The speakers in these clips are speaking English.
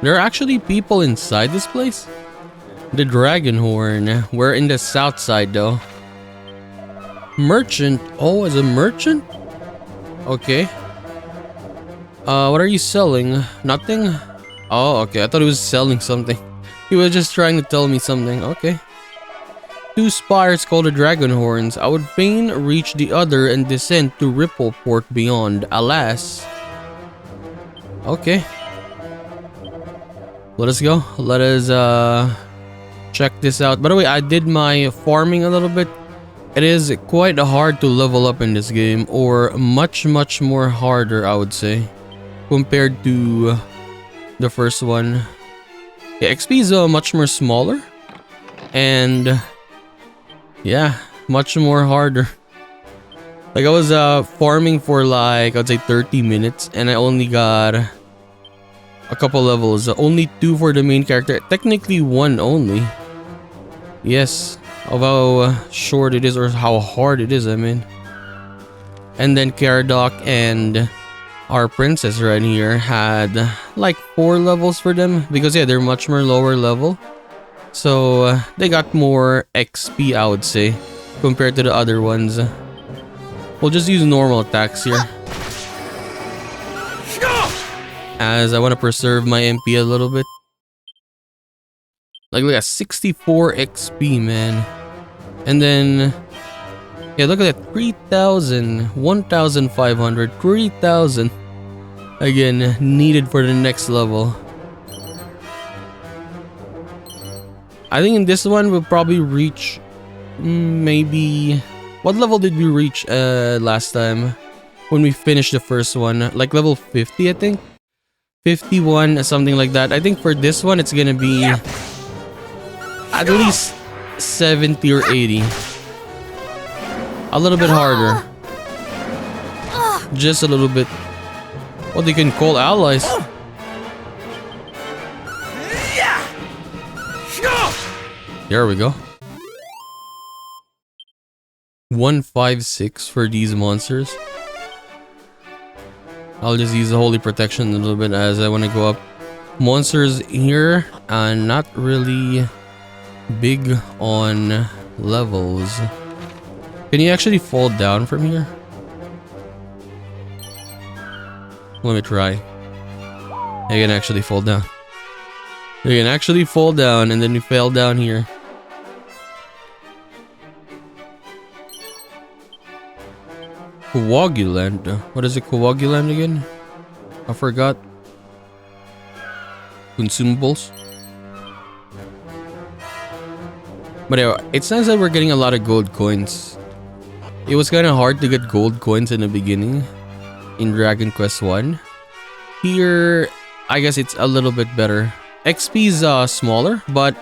There are actually people inside this place? The Dragon Horn. We're in the south side though. Merchant. Oh, as a merchant? Okay. What are you selling? Nothing? Oh, okay. I thought he was selling something. He was just trying to tell me something. Okay. 2 spires called the Dragon Horns. I would fain reach the other and descend to Rippleport beyond. Alas. Okay. Let us go. Let us check this out. By the way, I did my farming a little bit. It is quite hard to level up in this game, or much more harder, I would say, compared to the first one. Yeah, XP is much more smaller, and yeah, much more harder. Like I was farming for like, I'd say 30 minutes, and I only got a couple levels. Only 2 for the main character. Technically 1 only. Yes, of how short it is, or how hard it is, I mean. And then Caradoc and our princess right here had like 4 levels for them, because yeah, they're much more lower level. So they got more XP, I would say, compared to the other ones. We'll just use normal attacks here, as I want to preserve my MP a little bit. Like, look at 64 XP, man. And then, yeah, look at that. 3,000, 1,500, 3,000. Again, needed for the next level. I think in this one, we'll probably reach maybe... What level did we reach last time when we finished the first one? Like level 50, I think? 51, something like that. I think for this one, it's gonna be at least 70 or 80. A little bit harder. Just a little bit. Well, they can call allies. There we go. 156 for these monsters. I'll just use the Holy Protection a little bit as I want to go up. Monsters here are not really big on levels. Can you actually fall down from here? Let me try. You can actually fall down. You can actually fall down, and then you fell down here. Coagulant. What is a coagulant again? I forgot. Consumables. But anyway, it's nice that we're getting a lot of gold coins. It was kind of hard to get gold coins in the beginning in Dragon Quest 1. Here, I guess it's a little bit better. XP is smaller, but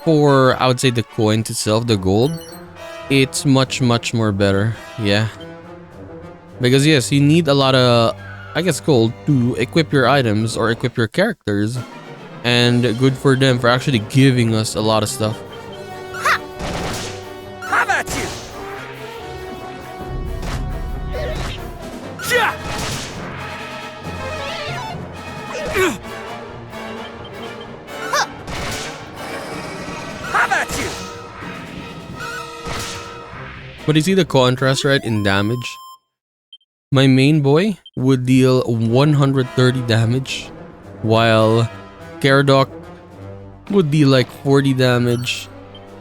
for, I would say, the coins itself, the gold, it's much more better. Yeah. Because yes, you need a lot of, I guess, gold to equip your items or equip your characters. And good for them for actually giving us a lot of stuff. Ha! How about you? Ja! How about you? But you see the contrast, right, in damage? My main boy would deal 130 damage, while Caradoc would deal like 40 damage.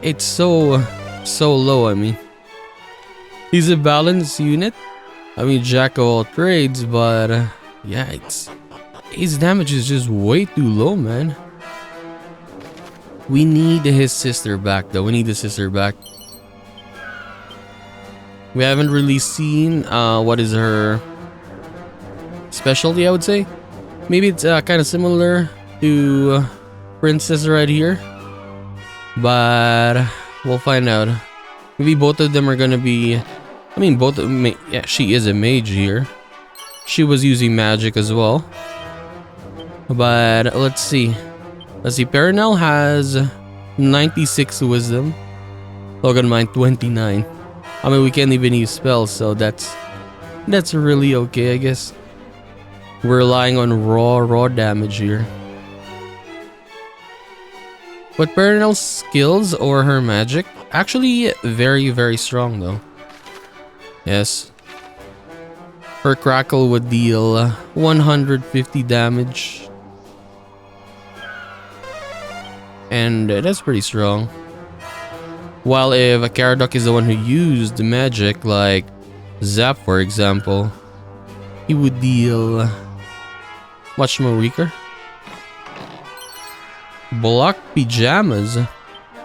It's so low, I mean. He's a balanced unit. I mean, jack of all trades, but yeah, his damage is just way too low, man. We need his sister back, though. We need his sister back. We haven't really seen what is her specialty, I would say. Maybe it's kind of similar to Princess right here, but we'll find out. Maybe both of them are gonna be, I mean, both of them, yeah, she is a mage here. She was using magic as well. But let's see. Perenelle has 96 wisdom. Logan mine 29. I mean, we can't even use spells, so that's really okay, I guess. We're relying on raw damage here. But Perennial's skills or her magic, actually very, very strong though. Yes. Her crackle would deal 150 damage. And that's pretty strong. While if a Caradoc is the one who used the magic, like Zap for example, he would deal much more weaker. Block pajamas.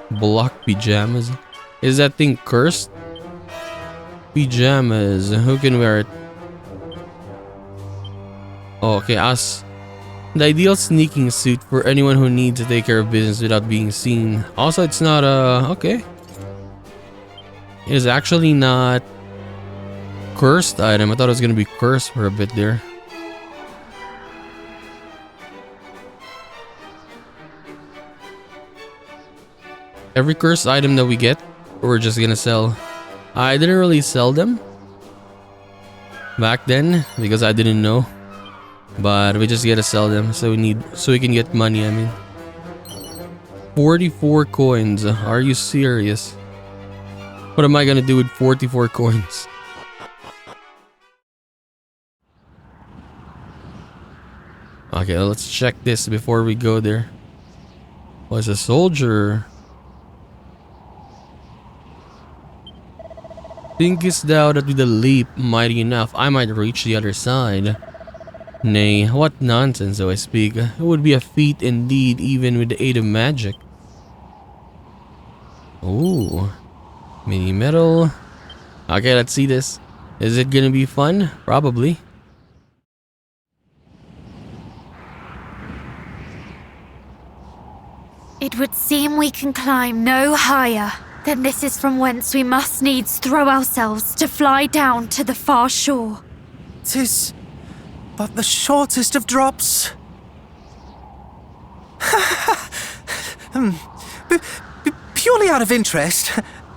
Block pajamas. Is that thing cursed? Pajamas. Who can wear it? Oh, okay, us. The ideal sneaking suit for anyone who needs to take care of business without being seen. Also, it's not okay. It is actually not cursed item. I thought it was gonna be cursed for a bit there. Every cursed item that we get, we're just gonna sell. I didn't really sell them back then because I didn't know. But we just gotta sell them so we can get money, I mean. 44 coins. Are you serious? What am I gonna do with 44 coins? Okay, let's check this before we go there. Was a soldier. Thinkest thou that with a leap mighty enough I might reach the other side? Nay, what nonsense do I speak? It would be a feat indeed even with the aid of magic. Ooh. Mini metal. Okay, let's see this. Is it gonna be fun? Probably. It would seem we can climb no higher. Then this is from whence we must needs throw ourselves to fly down to the far shore. 'Tis but the shortest of drops. Purely out of interest,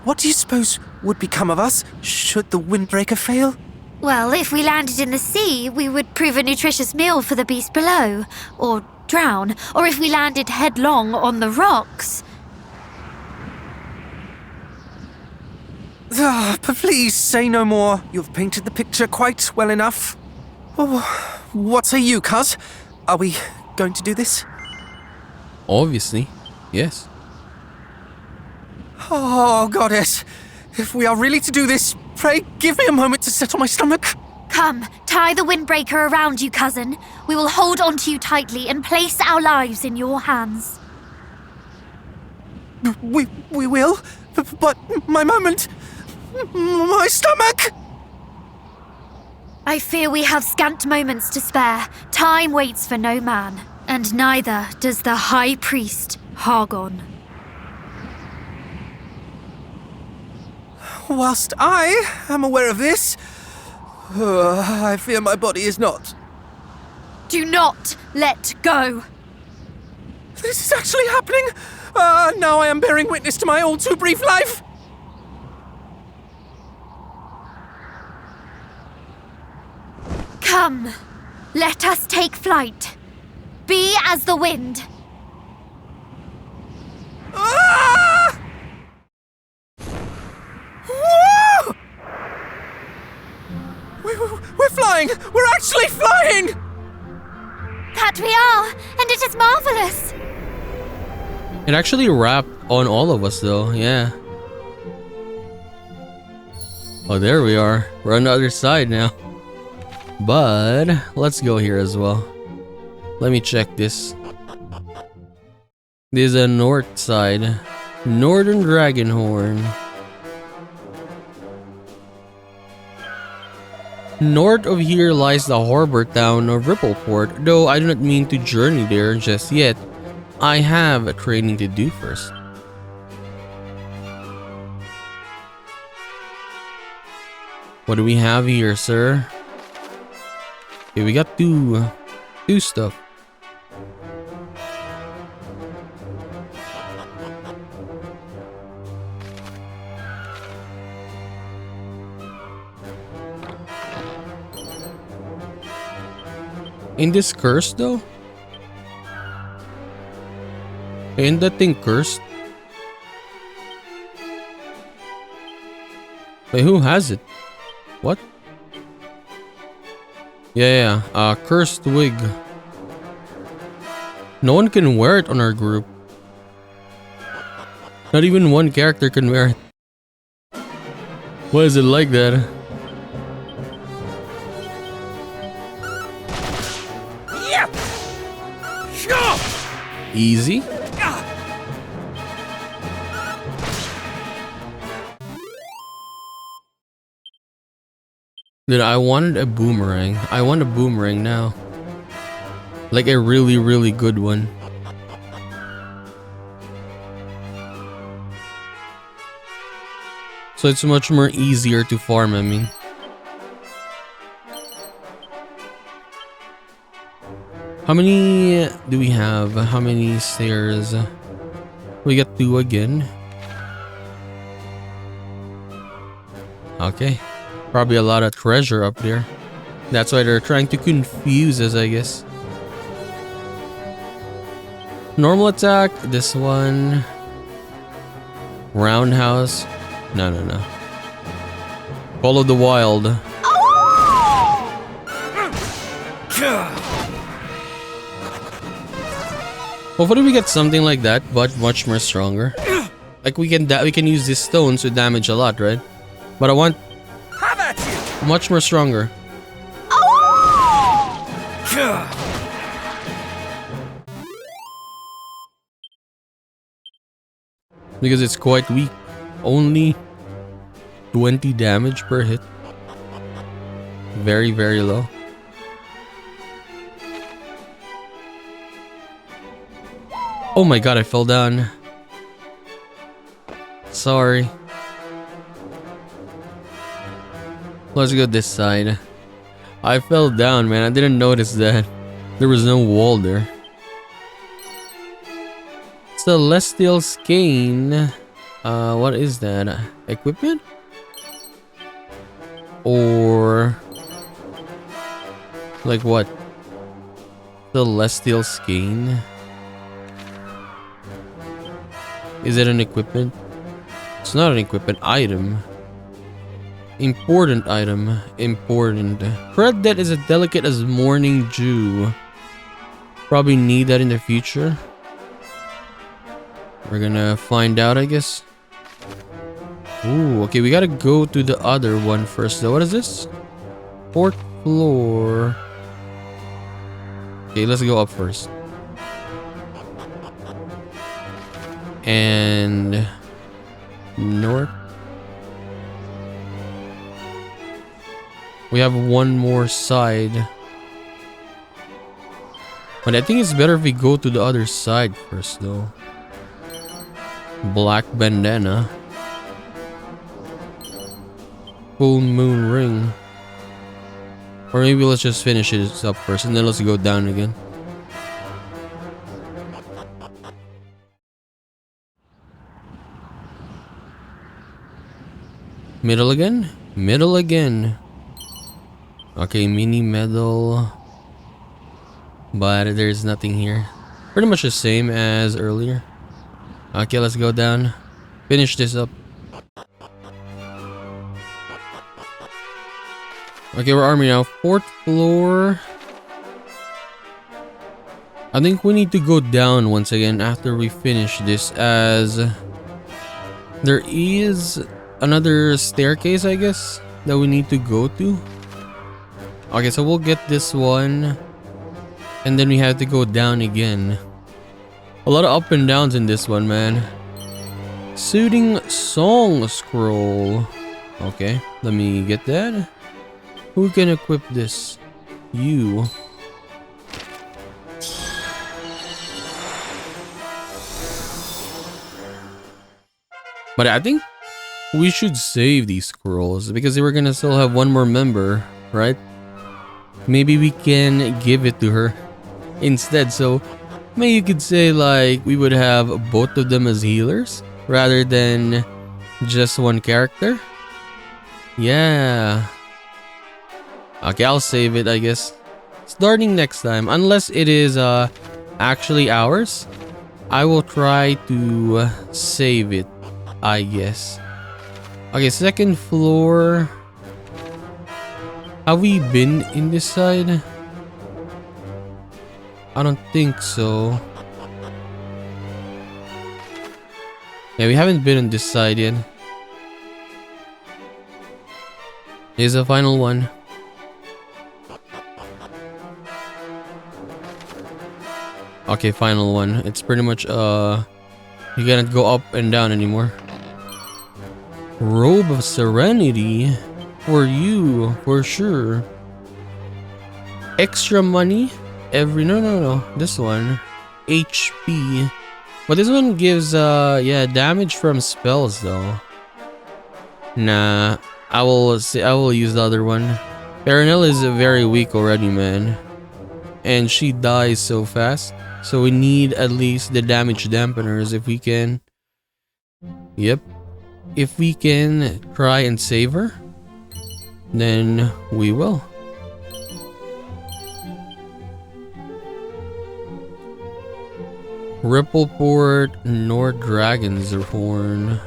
what do you suppose would become of us should the windbreaker fail? Well, if we landed in the sea, we would prove a nutritious meal for the beast below, or drown, or if we landed headlong on the rocks. But please say no more. You've painted the picture quite well enough. Oh, what say you, cuz? Are we going to do this? Obviously, yes. Oh, goddess. If we are really to do this, pray give me a moment to settle my stomach. Come, tie the windbreaker around you, cousin. We will hold onto you tightly and place our lives in your hands. We will? But my moment... My stomach! I fear we have scant moments to spare. Time waits for no man, and neither does the High Priest, Hargon. Whilst I am aware of this, I fear my body is not. Do not let go! This is actually happening! Now I am bearing witness to my all too brief life! Come, let us take flight. Be as the wind. Ah! Woo! We're flying! We're actually flying! That we are, and it is marvelous. It actually wrapped on all of us though, yeah. Oh, there we are. We're on the other side now. But let's go here as well. Let me check this. This is a north side. Northern Dragonhorn. North of here lies the harbor town of Rippleport, though I do not mean to journey there just yet. I have a training to do first. What do we have here, sir? Okay, we got two stuff. In this curse though? Ain't that thing cursed? Wait, who has it? What? Yeah, cursed wig. No one can wear it on our group. Not even one character can wear it. Why is it like that? Yeah. Sure. Easy? Dude, I wanted a boomerang. I want a boomerang now. Like a really, really good one. So it's much more easier to farm, I mean. How many do we have? How many stairs? We got 2 again. Okay. Probably a lot of treasure up there. That's why they're trying to confuse us, I guess. Normal attack. This one. Roundhouse. No. Follow the wild. Hopefully we get something like that, but much more stronger. Like we can use these stones to damage a lot, right? But I want much more stronger. Because it's quite weak. Only 20 damage per hit. Very, very low. Oh my god, I fell down. Sorry. Let's go this side. I fell down, man. I didn't notice that. There was no wall there. Celestial Skein. What is that? Equipment? Or... like what? Celestial Skein? Is it an equipment? It's not an equipment item. Important item. Important. Bread that is as delicate as morning dew. Probably need that in the future. We're gonna find out, I guess. Ooh, okay, we gotta go to the other one first though. What is this? 4th floor. Okay, let's go up first. And... north. We have one more side. But I think it's better if we go to the other side first though. Black bandana. Full moon ring. Or maybe let's just finish it up first and then let's go down again. Middle again? Middle again. Okay, mini medal. But there's nothing here. Pretty much the same as earlier. Okay, let's go down. Finish this up. Okay, we're army now. 4th floor. I think we need to go down once again after we finish this, as there is another staircase, I guess, that we need to go to. Okay, so we'll get this one. And then we have to go down again. A lot of up and downs in this one, man. Soothing Song Scroll. Okay, let me get that. Who can equip this? You. But I think we should save these scrolls because we're gonna still have one more member, right? Maybe we can give it to her instead. So maybe you could say like we would have both of them as healers rather than just one character. Yeah. Okay, I'll save it, I guess. Starting next time, unless it is actually ours. I will try to save it, I guess. Okay, second floor. Have we been in this side? I don't think so. Yeah, we haven't been on this side yet. Here's the final one. Okay, final one. It's pretty much you cannot go up and down anymore. Robe of Serenity for you, for sure. Extra money every no. This one. HP. But this one gives yeah, damage from spells though. Nah, I will use the other one. Perenelle is very weak already, man. And she dies so fast. So we need at least the damage dampeners if we can. Yep. If we can try and save her, then we will. Rippleport, nor Dragon's Horn.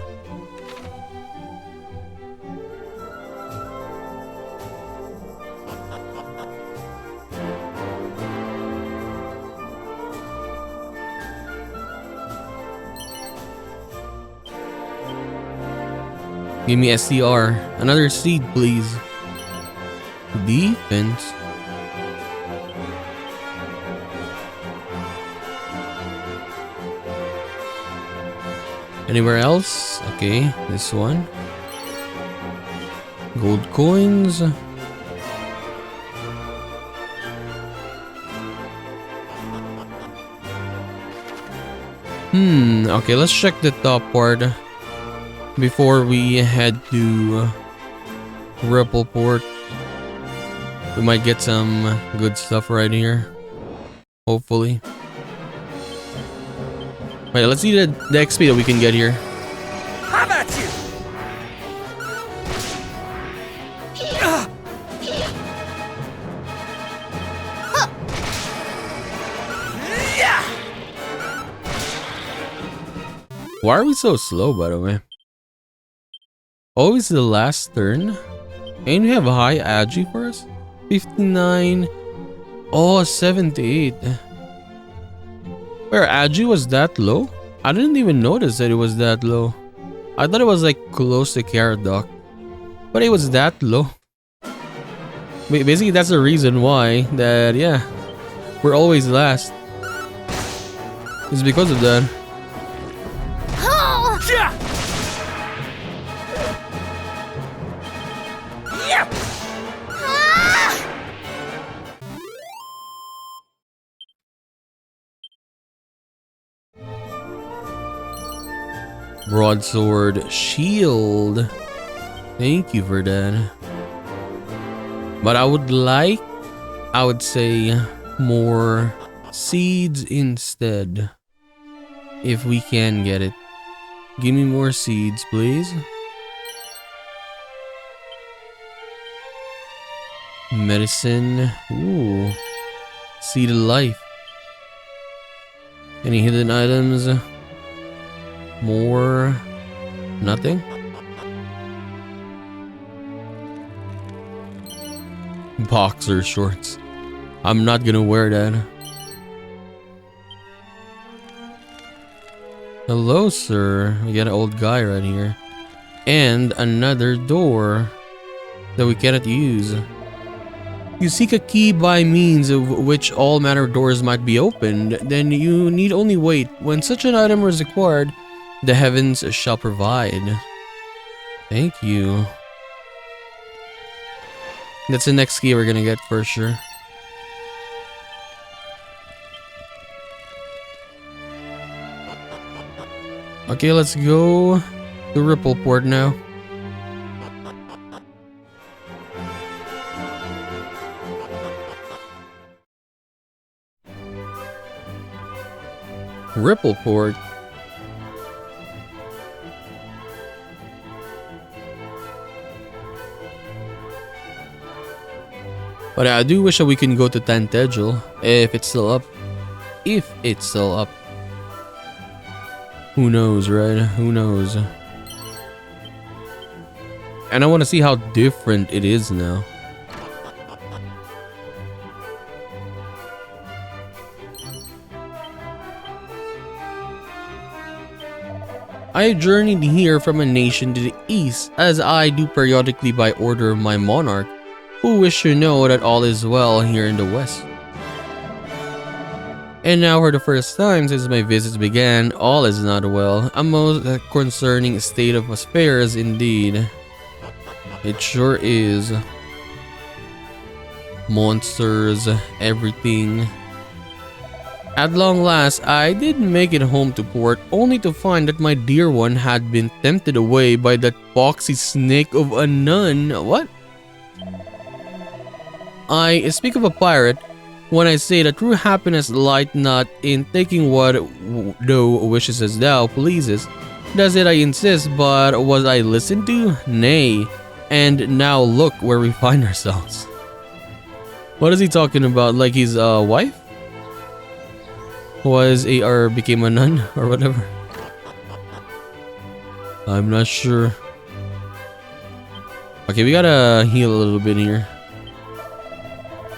Give me SCR. Another seed, please. Defense. Anywhere else? Okay, this one. Gold coins. Okay, let's check the top part before we head to Rippleport. We might get some good stuff right here. Hopefully. Wait, let's see the XP that we can get here. How about you? Why are we so slow, by the way? Always the last turn. And we have a high agi for us. 59. Oh, 78. Where agi was that low? I didn't even notice that it was that low. I thought it was like close to Caradoc. But it was that low. Basically, that's the reason why that, yeah, we're always last. It's because of that. Broadsword shield. Thank you for that. But I would say more seeds instead. If we can get it. Give me more seeds, please. Medicine. Ooh. Seed of life. Any hidden items? More. Nothing. Boxer shorts. I'm not gonna wear that. Hello, sir. We got an old guy right here. And another door that we cannot use. You seek a key by means of which all manner of doors might be opened, then you need only wait. When such an item is acquired, the heavens shall provide. Thank you. That's the next key we're gonna get for sure. Okay, let's go to Rippleport now. Rippleport. But I do wish that we can go to Tantejel if it's still up. If it's still up. Who knows, right? Who knows? And I want to see how different it is now. I journeyed here from a nation to the east, as I do periodically by order of my monarch, who wish to know that all is well here in the west. And now for the first time since my visits began, all is not well. A most concerning state of affairs indeed. It sure is. Monsters, everything. At long last, I did make it home to port, only to find that my dear one had been tempted away by that foxy snake of a nun. What? I speak of a pirate when I say that true happiness light not in taking what thou wishes as thou pleases. Does it I insist, but was I listened to? Nay. And now look where we find ourselves. What is he talking about? Like his wife? Was a or became a nun or whatever? I'm not sure. Okay, we gotta heal a little bit here.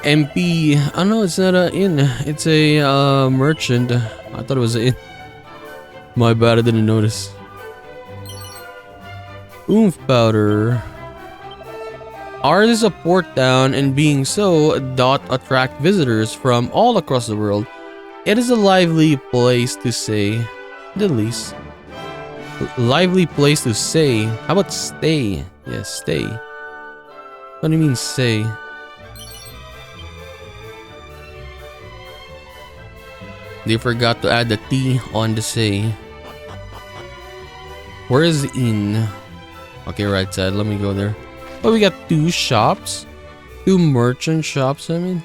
MP. Oh no, it's not an inn. It's a merchant. I thought it was an inn. My bad, I didn't notice. Oomph powder. Ours is a port town, and being so, doth attract visitors from all across the world. It is a lively place to say the least. Lively place to say. How about stay? Yeah, stay. What do you mean say? They forgot to add the T on the say. Where is the inn? Okay, right side. Let me go there. Oh, we got 2 shops. 2 merchant shops, I mean.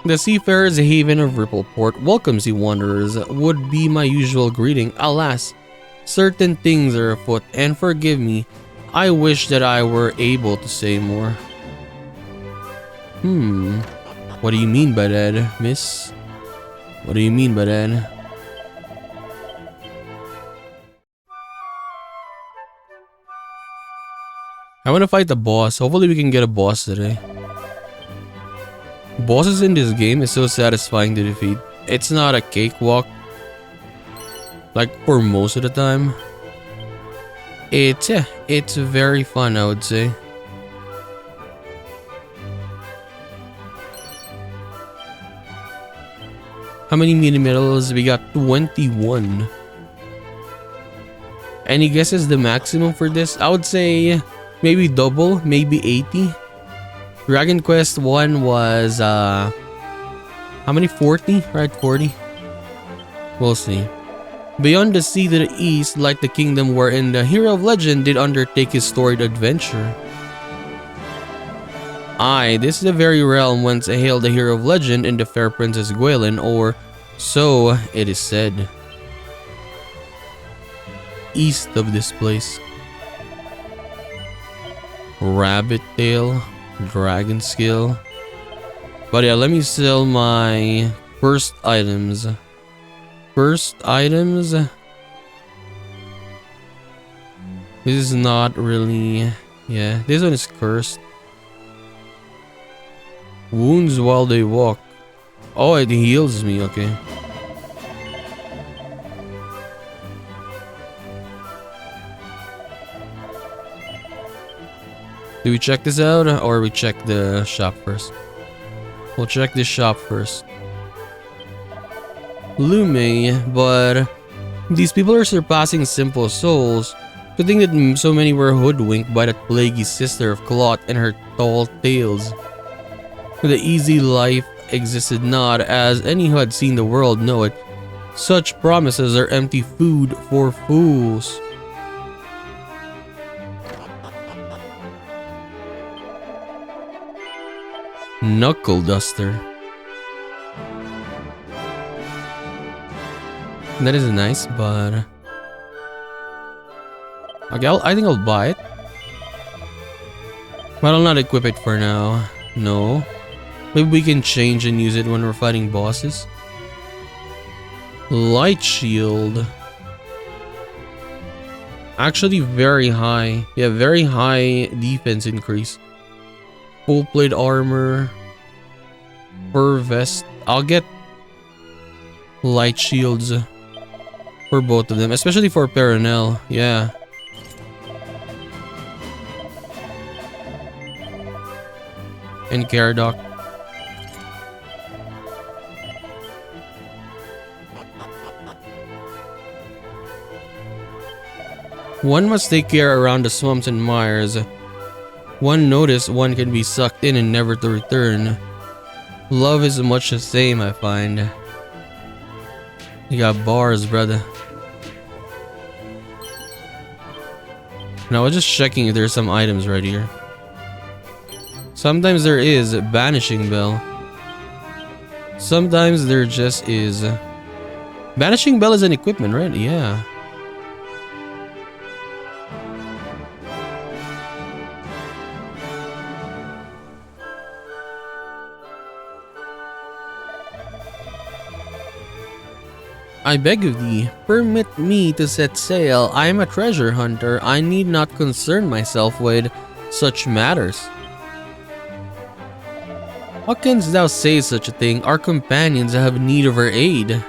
The seafarer's haven of Rippleport welcomes you wanderers, would be my usual greeting. Alas, certain things are afoot, and forgive me, I wish that I were able to say more. What do you mean by that, miss? What do you mean by that? I want to fight the boss. Hopefully we can get a boss today. Bosses in this game is so satisfying to defeat. It's not a cakewalk. Like for most of the time. It's very fun, I would say. How many mini medals? We got 21. Any guesses the maximum for this? I would say maybe double, maybe 80. Dragon Quest 1 was how many? 40? Right, 40? We'll see. Beyond the sea to the east, like the kingdom wherein the hero of legend did undertake his storied adventure. Aye, this is the very realm whence hailed the hero of legend and the fair princess Gwaelin, or so it is said. East of this place. Rabbit tail, dragon skill. But yeah, let me sell my first items. First items. This is not really. Yeah, this one is cursed. Wounds while they walk. Oh, it heals me. Okay. Do we check this out or we check the shop first? We'll check this shop first. Lume, but these people are surpassing simple souls. To think that so many were hoodwinked by that plaguey sister of cloth and her tall tales. The easy life existed not, as any who had seen the world know it. Such promises are empty food for fools. Knuckle duster. That is nice, but okay, I think I'll buy it, but I'll not equip it for now. No, maybe we can change and use it when we're fighting bosses. Light shield. Actually very high. Yeah, very high defense increase. Full plate armor. Fur vest. I'll get light shields for both of them, especially for Perenelle. Yeah. And Caradoc. One must take care around the swamps and mires. One notice one can be sucked in and never to return. Love is much the same, I find. You got bars, brother. Now I was just checking if there's some items right here. Sometimes there is Banishing Bell. Sometimes there just is. Banishing Bell is an equipment, right? Yeah. I beg of thee, permit me to set sail. I am a treasure hunter. I need not concern myself with such matters. How canst thou say such a thing? Our companions have need of our aid.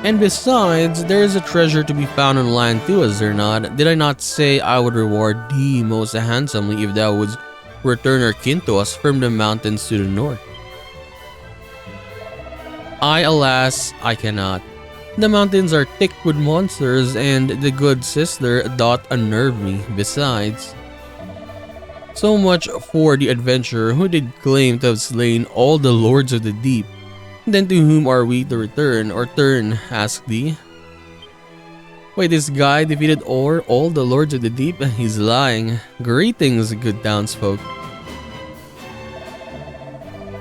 And besides, there is a treasure to be found on land too, is there not? Did I not say I would reward thee most handsomely if thou wouldst return our kin to us from the mountains to the north? Alas, I cannot. The mountains are thick with monsters, and the good sister doth unnerve me. Besides, so much for the adventurer who did claim to have slain all the lords of the deep. Then to whom are we to return or turn, ask thee? Wait, this guy defeated all the lords of the deep? He's lying. Greetings, good townsfolk.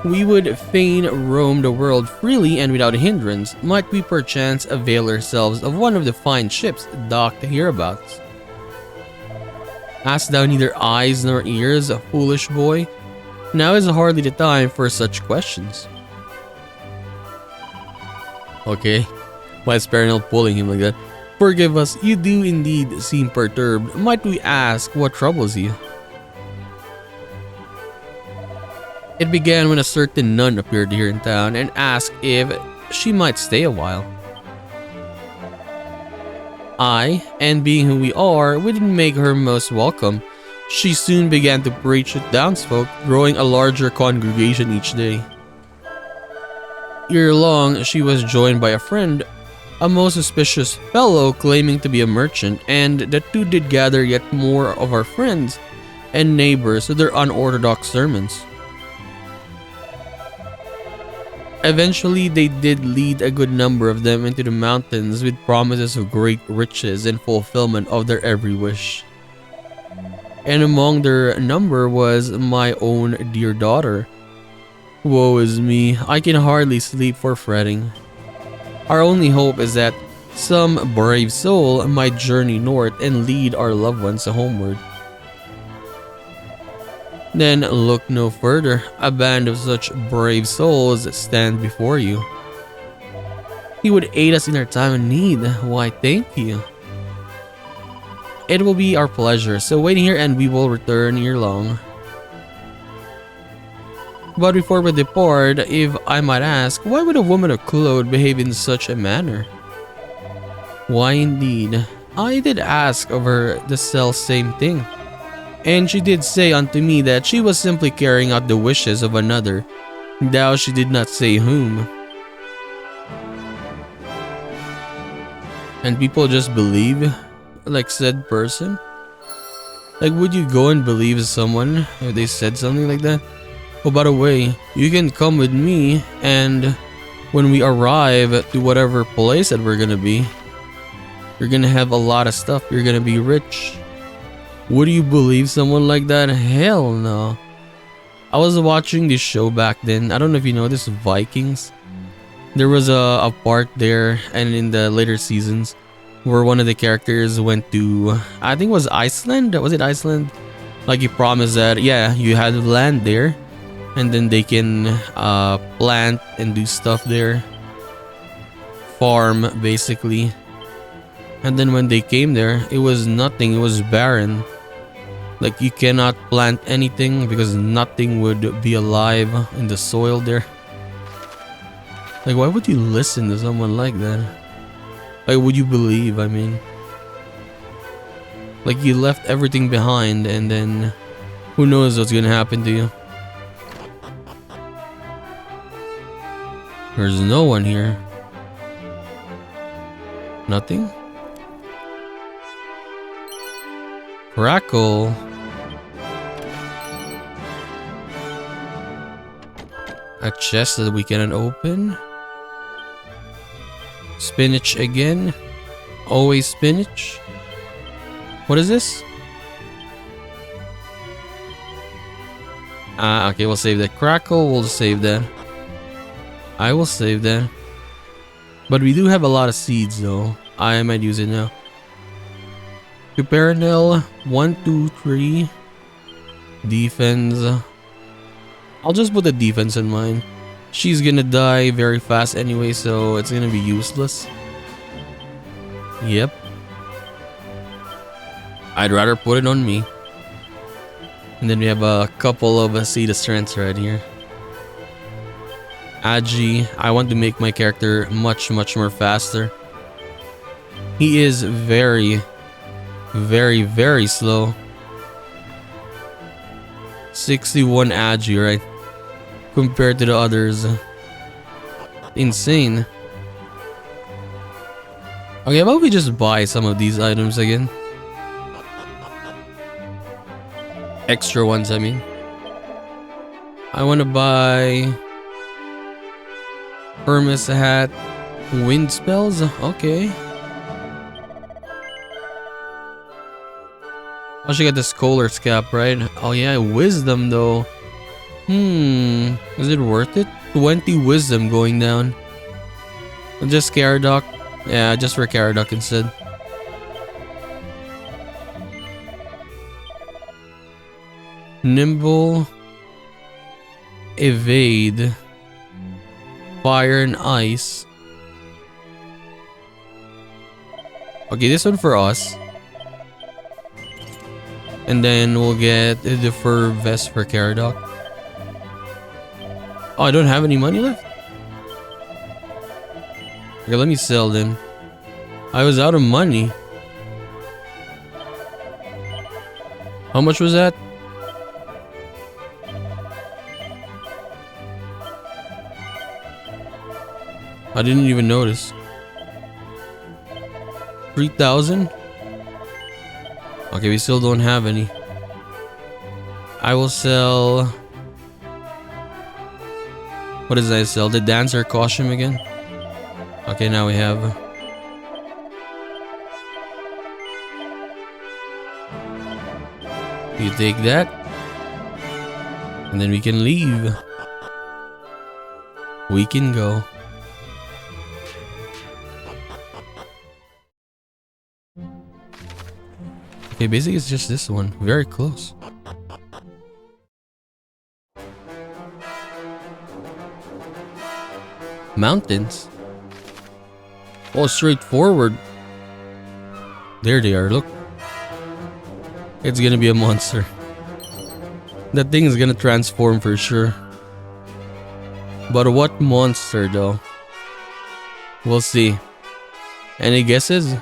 We would fain roam the world freely and without hindrance. Might we perchance avail ourselves of one of the fine ships docked hereabouts? Hast thou neither eyes nor ears, a foolish boy? Now is hardly the time for such questions. Okay, why is Perenelle pulling him like that? Forgive us, you do indeed seem perturbed. Might we ask what troubles you? It began when a certain nun appeared here in town and asked if she might stay a while. And being who we are, we didn't make her most welcome. She soon began to preach to townsfolk, growing a larger congregation each day. Ere long, she was joined by a friend, a most suspicious fellow claiming to be a merchant, and the two did gather yet more of our friends and neighbors to their unorthodox sermons. Eventually, they did lead a good number of them into the mountains with promises of great riches and fulfillment of their every wish. And among their number was my own dear daughter. Woe is me, I can hardly sleep for fretting. Our only hope is that some brave soul might journey north and lead our loved ones homeward. Then look no further, a band of such brave souls stand before you. He would aid us in our time of need. Why, thank you. It will be our pleasure, so wait here and we will return ere long. But before we depart, if I might ask, why would a woman of Claude behave in such a manner? Why indeed, I did ask of her the self-same thing. And she did say unto me that she was simply carrying out the wishes of another, though she did not say whom. And people just believe, like said person? Like, would you go and believe someone if they said something like that? Oh, by the way, you can come with me, and when we arrive to whatever place that we're gonna be, you're gonna have a lot of stuff, you're gonna be rich. Would you believe someone like that? Hell no. I was watching this show back then. I don't know if you know this, Vikings. There was a part there, and in the later seasons, where one of the characters went to, I think it was Iceland? Was it Iceland? Like, he promised that, yeah, you had land there, and then they can plant and do stuff there. farm basically. And then when they came there, it was nothing, it was barren. Like you cannot plant anything because nothing would be alive in the soil there. Like why would you listen to someone like that? Like would you believe, I mean? Like you left everything behind and then who knows what's gonna happen to you. There's no one here. Nothing? Crackle. A chest that we cannot open. Spinach again. Always spinach. What is this? Okay, we'll save that. Crackle, we'll save that. I will save that. But we do have a lot of seeds though. I might use it now. Piperonel, 1, 2, 3. Defense. I'll just put the defense in mine. She's gonna die very fast anyway, so it's gonna be useless. Yep. I'd rather put it on me. And then we have a couple of seed of strengths right here. Agi, I want to make my character much more faster. He is very slow. 61 Agi, right? Compared to the others. Insane. Okay, how about we just buy some of these items again? Extra ones, I mean. I want to buy Hermes hat, wind spells. Okay. I should get the scholar's cap, right? Oh yeah, wisdom though. Is it worth it? 20 wisdom going down. Just Caradoc. Yeah, just for Caradoc instead. Nimble. Evade. Fire and ice. Okay, this one for us. And then we'll get the fur vest for Caradoc. Oh, I don't have any money left? Okay, let me sell then. I was out of money. How much was that? I didn't even notice. 3,000? Okay, we still don't have any. I will sell... What does I sell? The dancer costume again? Okay, now we have... You take that. And then we can leave. We can go. Okay, basically it's just this one. Very close. Mountains? Oh, straightforward. There they are, look. It's gonna be a monster. That thing is gonna transform for sure. But what monster though? We'll see. Any guesses?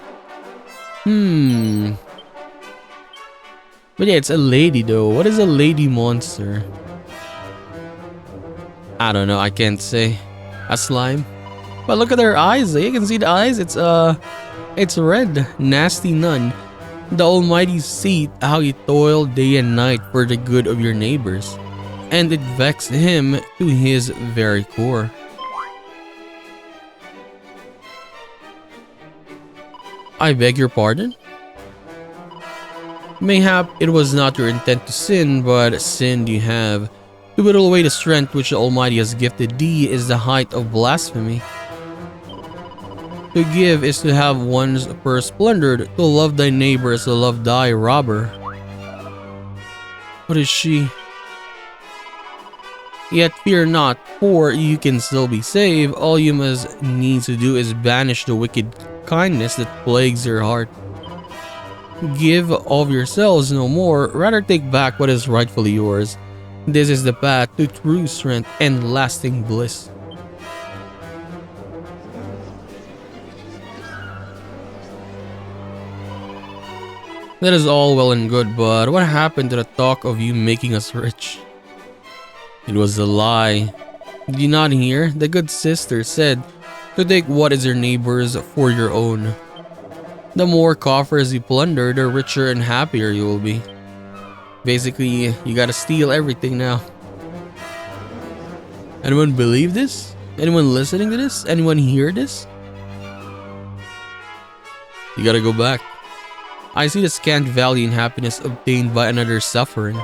But yeah, it's a lady though. What is a lady monster? I don't know, I can't say. A slime? But look at her eyes. You can see the eyes. It's red. Nasty nun. The Almighty see how you toil day and night for the good of your neighbors, and it vexed him to his very core. I beg your pardon? Mayhap it was not your intent to sin, but sinned you have. To whittle away the strength which the Almighty has gifted thee is the height of blasphemy. To give is to have one's purse plundered. To love thy neighbor is to love thy robber. What is she? Yet fear not, for you can still be saved. All you must need to do is banish the wicked kindness that plagues your heart. Give of yourselves no more, rather take back what is rightfully yours. This is the path to true strength and lasting bliss. That is all well and good, but what happened to the talk of you making us rich? It was a lie. Did you not hear? The good sister said to take what is your neighbor's for your own. The more coffers you plunder, the richer and happier you will be. Basically, you gotta steal everything now. Anyone believe this? Anyone listening to this? Anyone hear this? You gotta go back. I see the scant value in happiness obtained by another's suffering.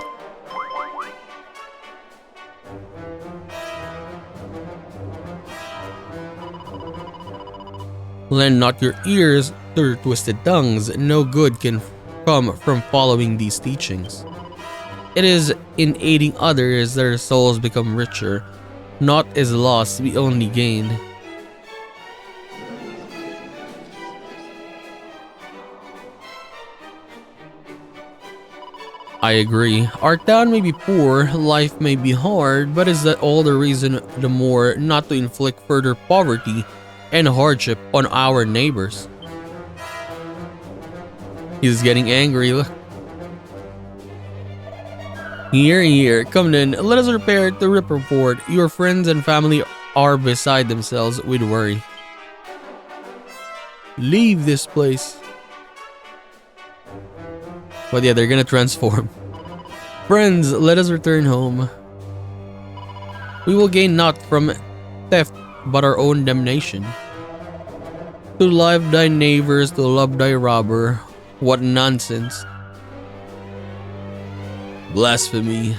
Lend not your ears to twisted tongues. No good can come from following these teachings. It is in aiding others that our souls become richer. Not as loss we only gain. I agree. Our town may be poor, life may be hard, but is that all the reason the more not to inflict further poverty and hardship on our neighbors? He's getting angry, look. Here, come then, let us repair the report. Your friends and family are beside themselves with worry. Leave this place. But yeah, they're gonna transform. Friends, let us return home. We will gain not from theft, but our own damnation. To love thy neighbors, to love thy robber. What nonsense. Blasphemy.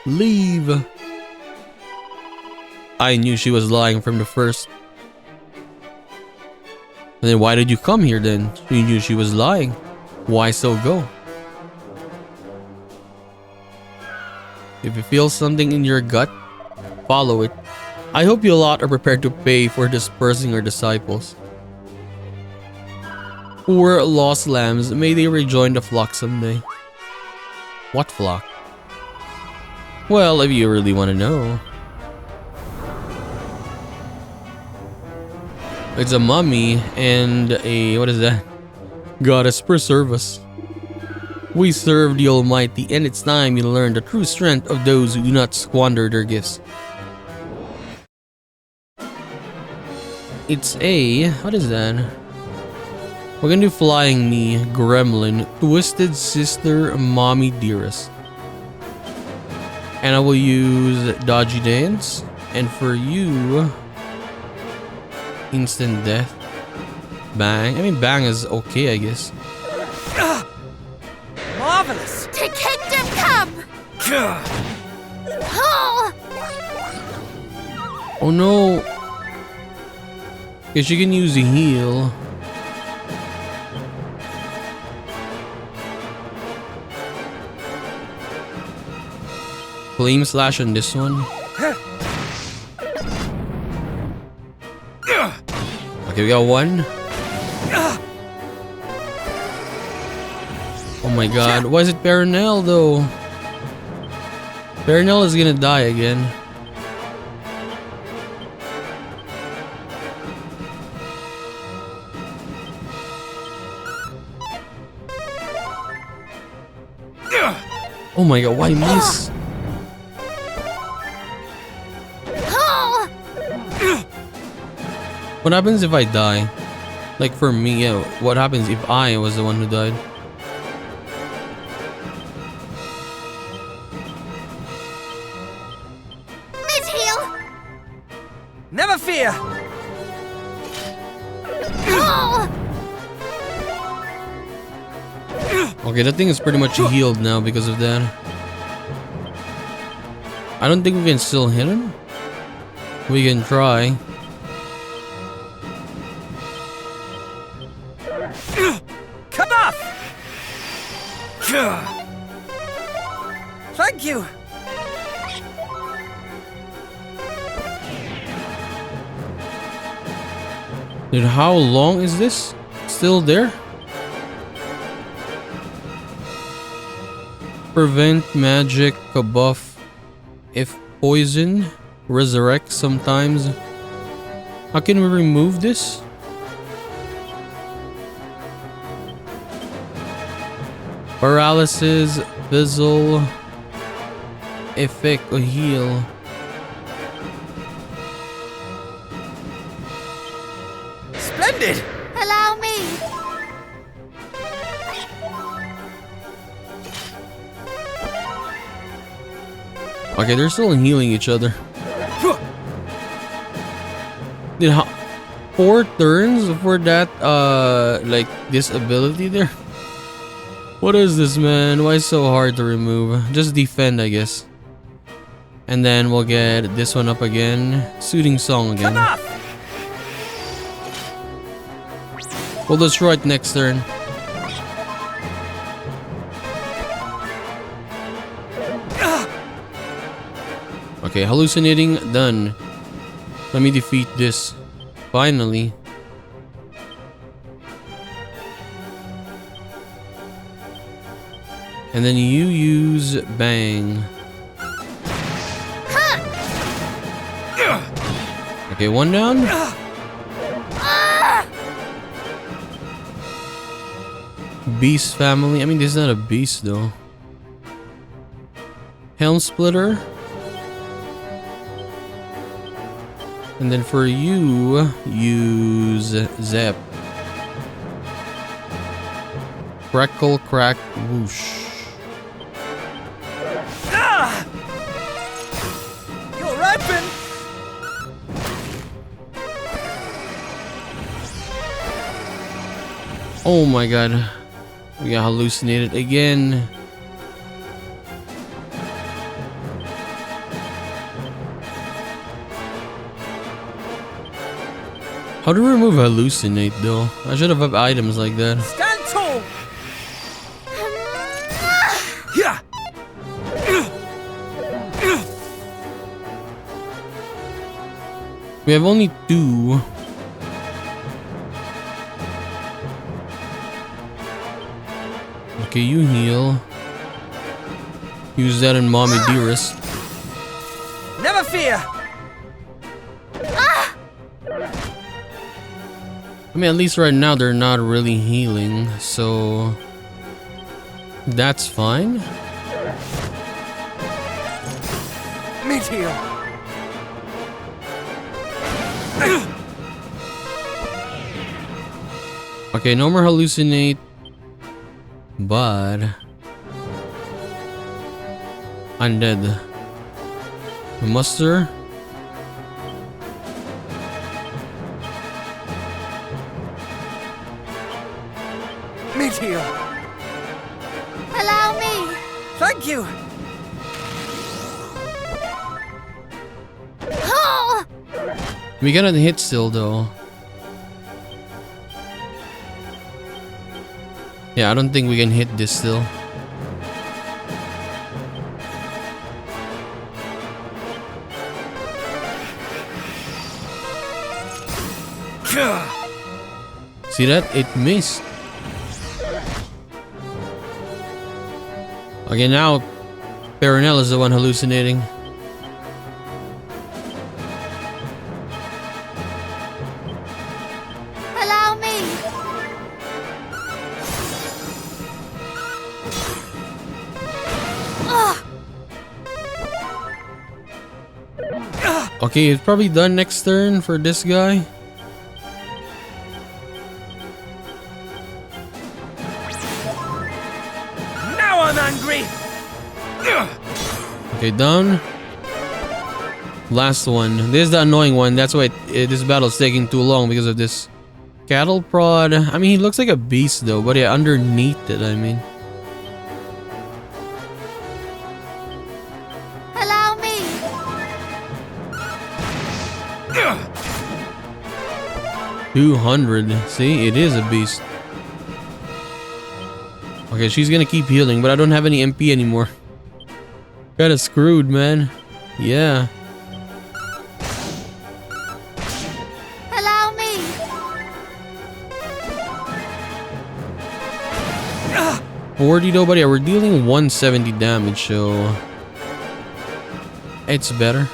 Leave. I knew she was lying from the first. And then why did you come here then? You knew she was lying. Why so go? If you feel something in your gut, follow it. I hope you lot are prepared to pay for dispersing our disciples. Poor lost lambs, may they rejoin the flock someday. What flock? Well, if you really want to know. It's a mummy and a, what is that? Goddess preserve us. We serve the Almighty, and it's time you learn the true strength of those who do not squander their gifts. It's a, what is that? We're gonna do Flying Me, Gremlin, Twisted Sister, Mommy Dearest. And I will use Dodgy Dance. And for you, Instant Death. Bang. I mean, Bang is okay, I guess. Marvelous! To kingdom come! Oh! Oh no! Guess you can use the heal. Flame slash on this one. Okay, we got one. Oh my god, why is it Perenelle though? Perenelle is gonna die again. Oh my god, why miss? What happens if I die? Like for me, yeah, what happens if I was the one who died? Mid-heal! Never fear! Okay, that thing is pretty much healed now because of that. I don't think we can still hit him. We can try. Come off! Thank you! Dude, how long is this? Still there? Prevent magic, a buff. If poison, resurrect sometimes. How can we remove this? Paralysis, fizzle, effect, or heal. Splendid! Allow me. Okay, they're still healing each other. Did 4 turns for that like this ability there? What is this, man? Why is it so hard to remove? Just defend, I guess. And then we'll get this one up again. Soothing song again. We'll destroy it next turn. Okay, hallucinating, done. Let me defeat this. Finally. And then you use bang. Okay, one down. Beast family. I mean, this is not a beast though. Helm splitter. And then for you, use zap. Crackle, crack, whoosh. You're ripen! Oh my god. We got hallucinated again. How do we remove hallucinate though? I should have items like that. Stand tall! Yeah. We have only 2. Okay, you heal. Use that in Mommy Dearest. Never fear! I mean, at least right now they're not really healing, so that's fine. Meteor! Okay, no more hallucinate, but undead. Muster. Meteor! Allow me. Thank you! Oh! We cannot hit still though. Yeah, I don't think we can hit this still. See that? It missed. Okay, now Perenelle is the one hallucinating. Allow me. Okay, it's probably done next turn for this guy. Now I'm angry! Okay, done. Last one. This is the annoying one. That's why this battle is taking too long because of this cattle prod. I mean, he looks like a beast though, but yeah, underneath it, I mean. Allow me. 200. See, it is a beast. Okay, she's gonna keep healing, but I don't have any MP anymore. Kinda screwed, man. Yeah. Allow me. 40 though, but yeah, we're dealing 170 damage, so it's better.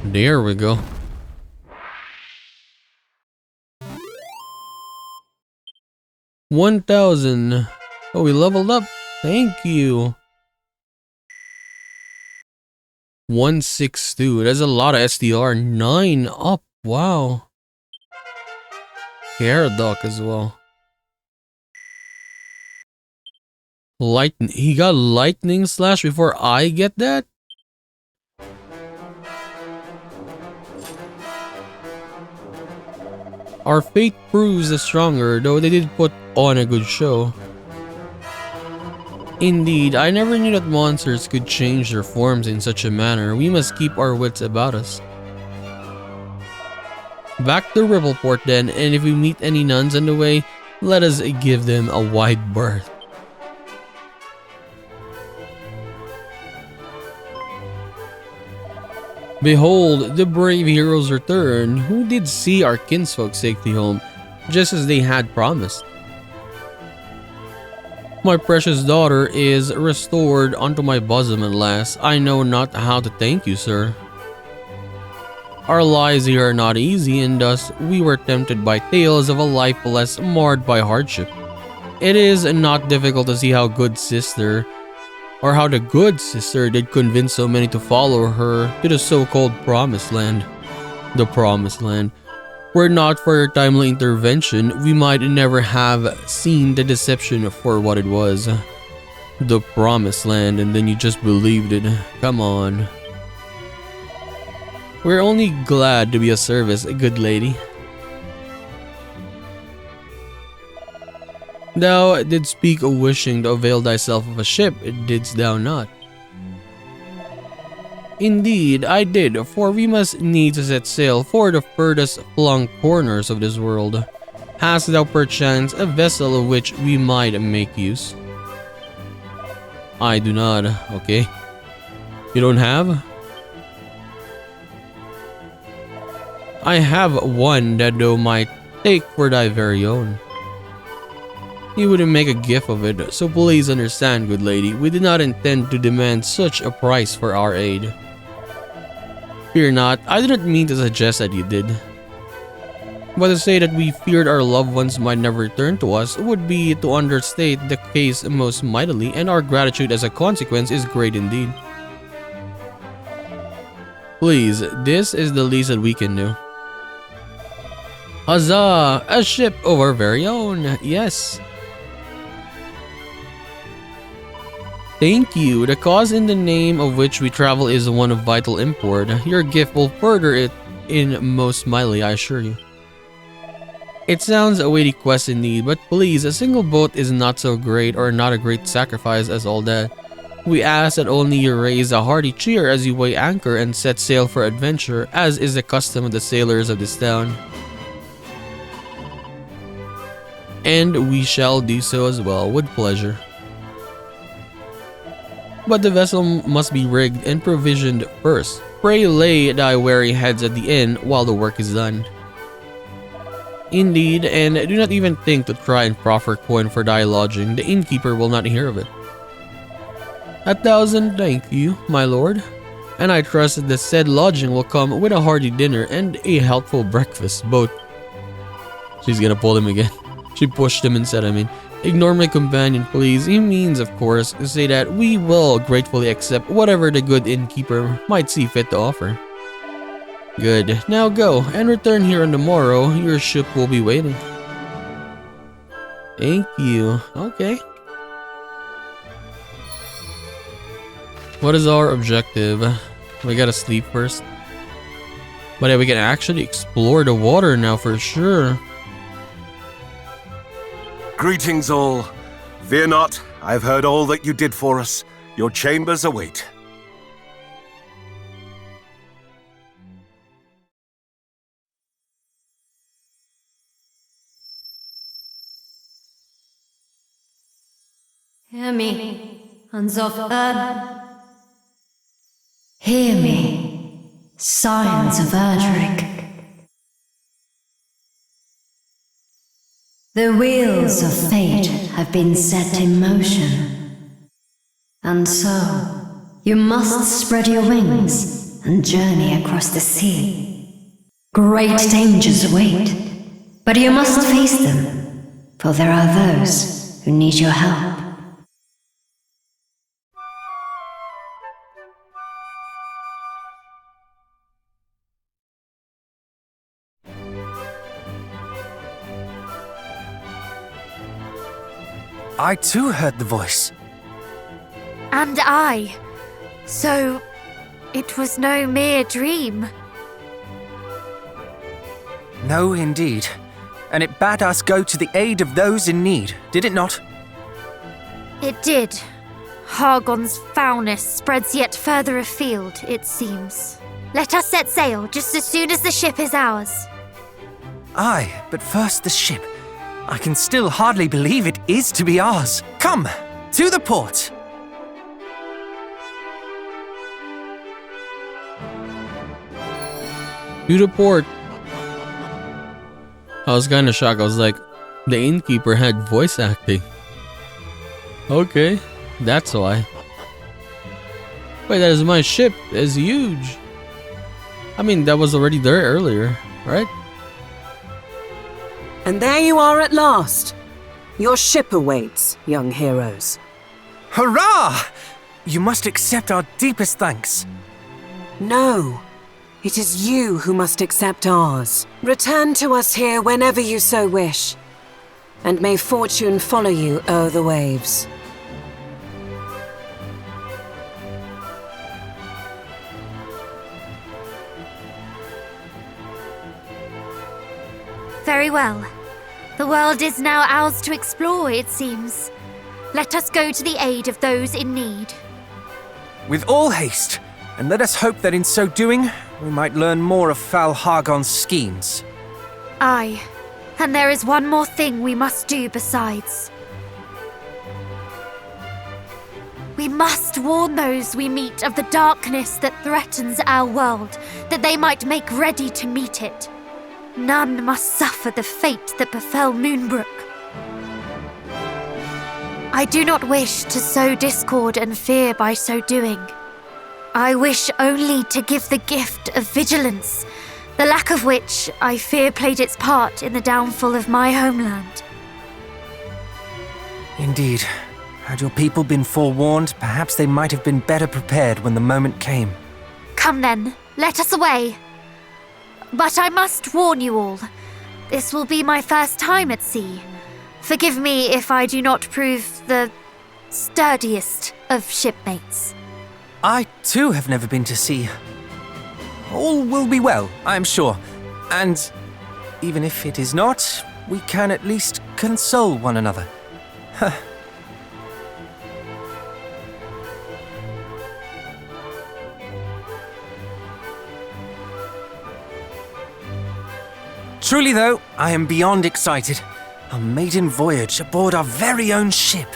There we go. $1,000. Oh, we leveled up. Thank you. 162. That's a lot of SDR. 9 up. Wow. Erdrick as well. Lightning. He got lightning slash before I get that? Our fate proves the stronger, though they did put on a good show. Indeed, I never knew that monsters could change their forms in such a manner. We must keep our wits about us. Back to Rippleport then, and if we meet any nuns on the way, let us give them a wide berth. Behold, the brave heroes return, who did see our kinsfolk safely home, just as they had promised. My precious daughter is restored unto my bosom at last. I know not how to thank you, sir. Our lives here are not easy, and thus we were tempted by tales of a life less marred by hardship. It is not difficult to see how the good sister did convince so many to follow her to the so-called Promised Land. The Promised Land. Were not for her timely intervention, we might never have seen the deception for what it was. The Promised Land, and then you just believed it. Come on. We're only glad to be of service, good lady. Thou didst speak of wishing to avail thyself of a ship, didst thou not? Indeed, I did, for we must needs set sail for the furthest flung corners of this world. Hast thou perchance a vessel of which we might make use? I do not, okay. You don't have? I have one that thou might take for thy very own. You wouldn't make a gift of it, so please understand, good lady, we did not intend to demand such a price for our aid. Fear not, I did not mean to suggest that you did. But to say that we feared our loved ones might never return to us would be to understate the case most mightily, and our gratitude as a consequence is great indeed. Please, this is the least that we can do. Huzzah! A ship of our very own, yes. Thank you. The cause in the name of which we travel is one of vital import. Your gift will further it in most mightily, I assure you. It sounds a weighty quest indeed, but please, a single boat is not so great or not a great sacrifice as all that. We ask that only you raise a hearty cheer as you weigh anchor and set sail for adventure, as is the custom of the sailors of this town. And we shall do so as well, with pleasure. But the vessel must be rigged and provisioned first. Pray lay thy weary heads at the inn while the work is done. Indeed, and do not even think to try and proffer coin for thy lodging. The innkeeper will not hear of it. 1,000, thank you, my lord. And I trust that the said lodging will come with a hearty dinner and a healthful breakfast, both. She's gonna pull him again. She pushed him and said, ignore my companion, please. He means, of course, to say that we will gratefully accept whatever the good innkeeper might see fit to offer. Good. Now go, and return here on the morrow. Your ship will be waiting. Thank you. Okay. What is our objective? We gotta sleep first. But yeah, we can actually explore the water now for sure. Greetings all. Fear not, I've heard all that you did for us. Your chambers await. Hear me, Hands of Earth. Hear me. Signs of Erdrick. The wheels of fate have been set in motion. And so, you must spread your wings and journey across the sea. Great dangers await, but you must face them, for there are those who need your help. I too heard the voice. And I. So, it was no mere dream. No, indeed. And it bade us go to the aid of those in need, did it not? It did. Hargon's foulness spreads yet further afield, it seems. Let us set sail just as soon as the ship is ours. Aye, but first the ship. I can still hardly believe it is to be ours. Come, to the port. To the port. I was kind of shocked. I was like, the innkeeper had voice acting. Okay, that's why. Wait, that is my ship. It's huge. I mean, that was already there earlier, right? And there you are at last. Your ship awaits, young heroes. Hurrah! You must accept our deepest thanks. No, it is you who must accept ours. Return to us here whenever you so wish, and may fortune follow you o'er the waves. Very well. The world is now ours to explore, it seems. Let us go to the aid of those in need. With all haste, and let us hope that in so doing, we might learn more of Foul Hargon's schemes. Aye, and there is one more thing we must do besides. We must warn those we meet of the darkness that threatens our world, that they might make ready to meet it. None must suffer the fate that befell Moonbrook. I do not wish to sow discord and fear by so doing. I wish only to give the gift of vigilance, the lack of which I fear played its part in the downfall of my homeland. Indeed. Had your people been forewarned, perhaps they might have been better prepared when the moment came. Come then, let us away. But I must warn you all, this will be my first time at sea. Forgive me if I do not prove the sturdiest of shipmates. I too have never been to sea. All will be well, I am sure. And even if it is not, we can at least console one another. Truly though, I am beyond excited. A maiden voyage aboard our very own ship.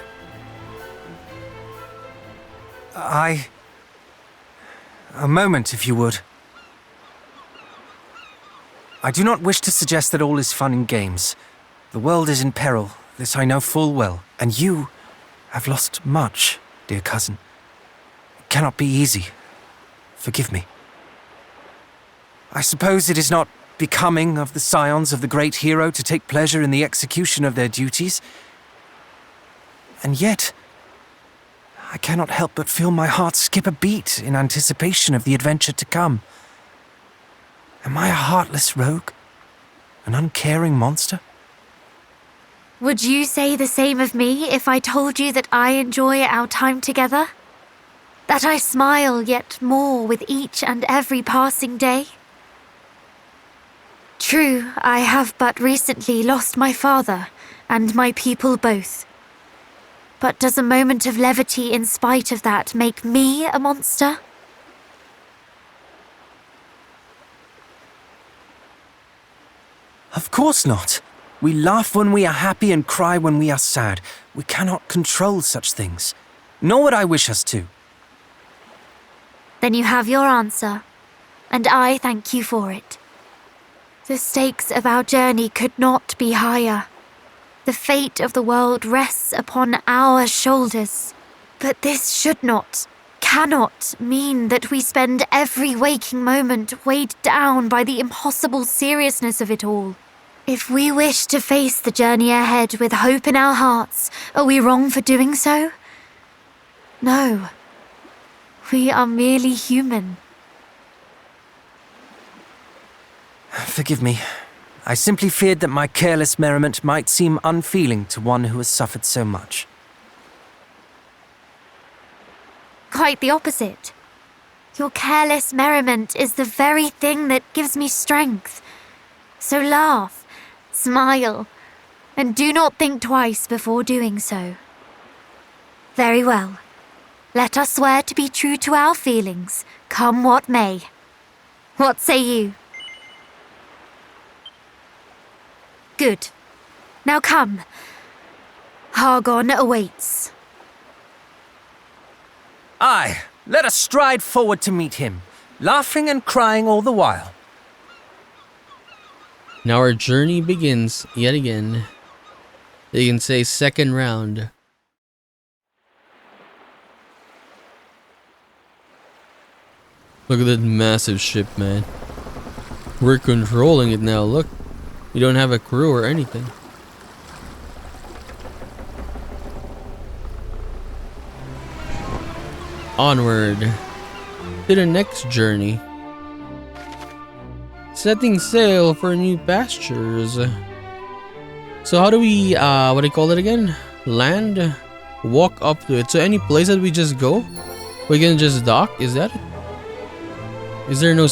A moment, if you would. I do not wish to suggest that all is fun and games. The world is in peril, this I know full well, and you have lost much, dear cousin. It cannot be easy. Forgive me. I suppose it is not becoming of the scions of the great hero to take pleasure in the execution of their duties. And yet, I cannot help but feel my heart skip a beat in anticipation of the adventure to come. Am I a heartless rogue? An uncaring monster? Would you say the same of me if I told you that I enjoy our time together? That I smile yet more with each and every passing day? True, I have but recently lost my father and my people both. But does a moment of levity in spite of that make me a monster? Of course not. We laugh when we are happy and cry when we are sad. We cannot control such things. Nor would I wish us to. Then you have your answer. and I thank you for it. The stakes of our journey could not be higher. The fate of the world rests upon our shoulders. But this should not, cannot mean that we spend every waking moment weighed down by the impossible seriousness of it all. If we wish to face the journey ahead with hope in our hearts, are we wrong for doing so? No. We are merely human. Forgive me. I simply feared that my careless merriment might seem unfeeling to one who has suffered so much. Quite the opposite. Your careless merriment is the very thing that gives me strength. So laugh, smile, and do not think twice before doing so. Very well. Let us swear to be true to our feelings, come what may. What say you? Good. Now come. Hargon awaits. Aye, let us stride forward to meet him, laughing and crying all the while. Now our journey begins yet again. You can say second round. Look at that massive ship, man. We're controlling it now, look. We don't have a crew or anything. Onward to the next journey. Setting sail for new pastures. So how do we, what do you call it again? Land? Walk up to it. So any place that we just go, we can just dock? Is that it? Is there no,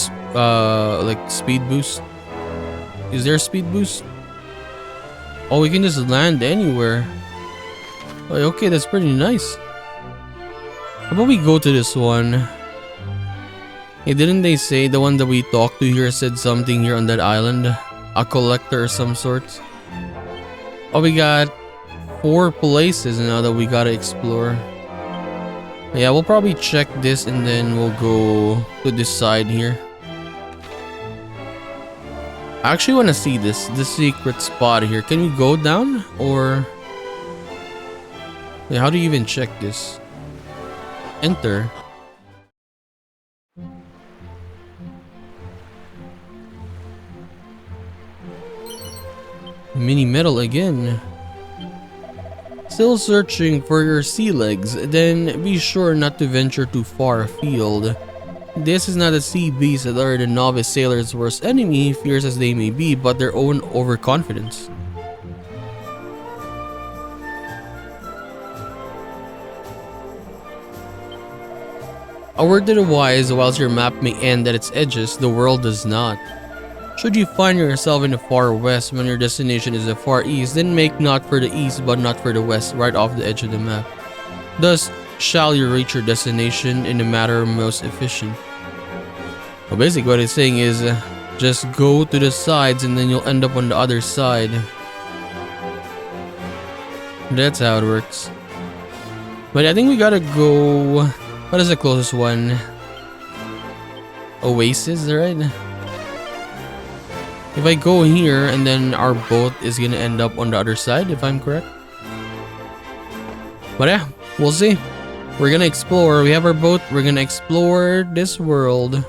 like speed boost? Is there a speed boost? Oh, we can just land anywhere. Oh, okay, that's pretty nice. How about we go to this one? Hey, didn't they say the one that we talked to here said something here on that island? A collector of some sort? Oh, we got 4 places now that we gotta explore. Yeah, we'll probably check this and then we'll go to this side here. I actually want to see the secret spot here. Can we go down or... Yeah, how do you even check this? Enter. Mini medal again. Still searching for your sea legs? Then be sure not to venture too far afield. This is not a sea beast that are the novice sailor's worst enemy, fierce as they may be, but their own overconfidence. A word to the wise, whilst your map may end at its edges, the world does not. Should you find yourself in the far west when your destination is the far east, then make not for the east but not for the west, right off the edge of the map. Thus shall you reach your destination in the manner most efficient. Well, basically what it's saying is just go to the sides and then you'll end up on the other side. That's how it works. But I think we gotta go... What is the closest one? Oasis, right? If I go here and then our boat is gonna end up on the other side, if I'm correct. But yeah, we'll see. We're gonna explore. We have our boat. We're gonna explore this world.